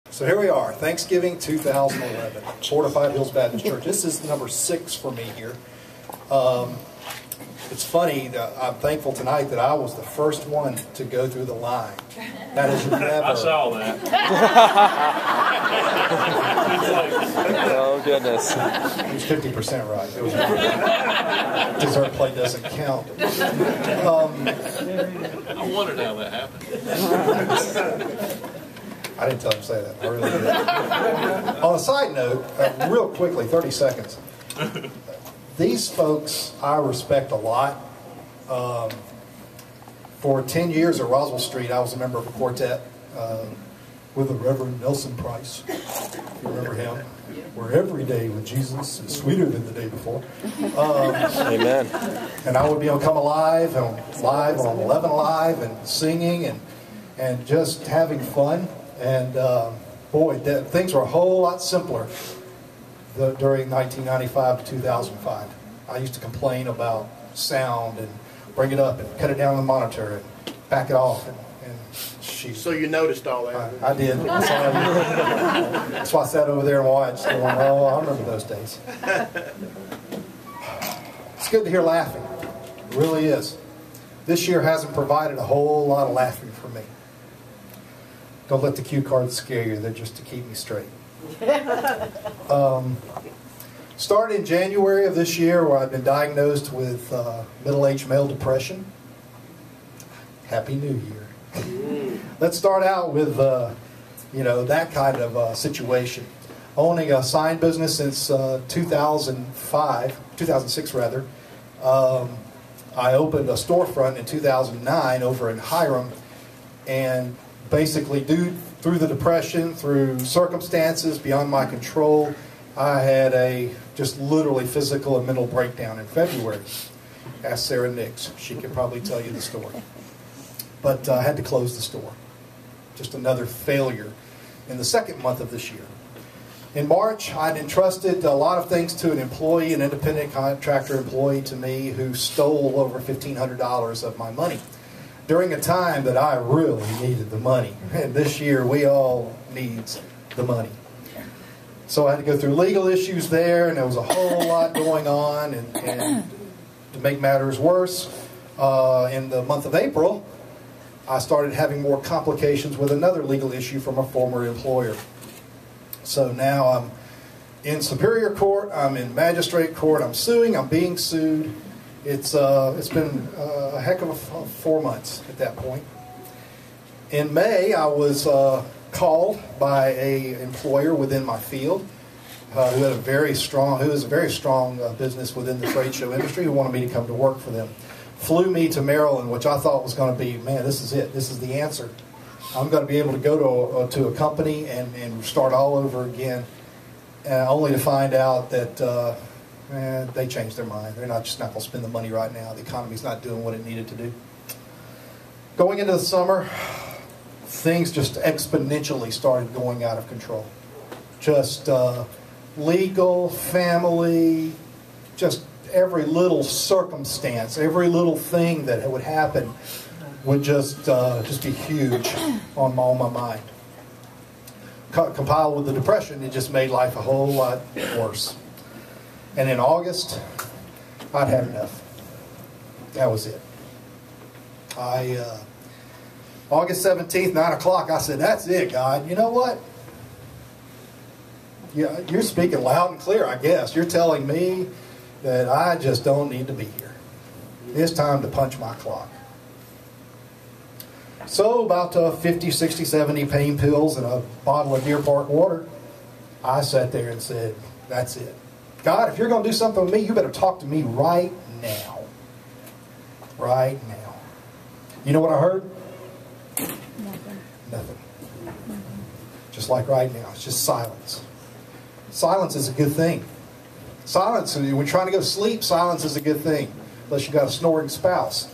So here we are, Thanksgiving 2011, Fortified Hills Baptist Church. This is number 6 for me here. It's funny, I'm thankful tonight that I was the first one to go through the line. That is never... I saw that. Oh, goodness. It was 50% right. It was dessert plate doesn't count. I wondered how that happened. I didn't tell him to say that. I really did. On a side note, real quickly, 30 seconds. These folks I respect a lot. For 10 years at Roswell Street, I was a member of a quartet with the Reverend Nelson Price. You remember him? Where every day with Jesus is sweeter than the day before. Amen. And I would be on Come Alive, on 11 Live, and singing and just having fun. And boy, things were a whole lot simpler during 1995 to 2005. I used to complain about sound and bring it up and cut it down on the monitor and back it off. And so you noticed all that? I did. That's why I sat over there and watched. Going, oh, I remember those days. It's good to hear laughing. It really is. This year hasn't provided a whole lot of laughing for me. Don't let the cue cards scare you. They're just to keep me straight. Started in January of this year, where I've been diagnosed with middle-aged male depression. Happy New Year. Let's start out with that kind of situation. Owning a sign business since 2006 rather. I opened a storefront in 2009 over in Hiram, and basically through the depression, through circumstances beyond my control, I had a just literally physical and mental breakdown in February. Ask Sarah Nix. She can probably tell you the story. But I had to close the store. Just another failure in the second month of this year. In March, I'd entrusted a lot of things to an employee, an independent contractor employee to me, who stole over $1,500 of my money during a time that I really needed the money. And this year, we all need the money. So I had to go through legal issues there, and there was a whole lot going on. And to make matters worse, in the month of April, I started having more complications with another legal issue from a former employer. So now I'm in Superior Court, I'm in Magistrate Court, I'm suing, I'm being sued. It's been a heck of 4 months at that point. In May, I was called by an employer within my field who is a very strong business within the trade show industry, who wanted me to come to work for them. Flew me to Maryland, which I thought was going to be, man, this is it. This is the answer. I'm going to be able to go to a company and start all over again, only to find out that they changed their mind. They're just not going to spend the money right now. The economy's not doing what it needed to do. Going into the summer, things just exponentially started going out of control. Just legal, family, just every little circumstance, every little thing that would happen would just be huge on my mind. Compiled with the depression, it just made life a whole lot worse. And in August, I'd had enough. That was it. August 17th, 9 o'clock, I said, that's it, God. You know what? You're speaking loud and clear, I guess. You're telling me that I just don't need to be here. It's time to punch my clock. So about 50, 60, 70 pain pills and a bottle of Deer Park water, I sat there and said, that's it. God, if you're going to do something with me, you better talk to me right now. Right now. You know what I heard? Nothing. Just like right now. It's just silence. Silence is a good thing. Silence, when you're trying to go to sleep, silence is a good thing. Unless you've got a snoring spouse.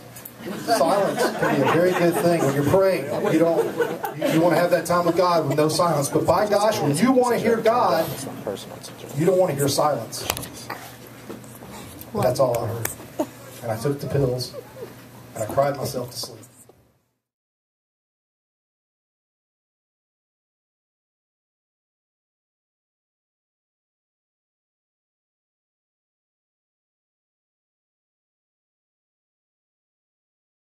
Silence can be a very good thing when you're praying. You want to have that time with God with no silence. But by gosh, when you want to hear God, you don't want to hear silence. But that's all I heard. And I took the pills, and I cried myself to sleep.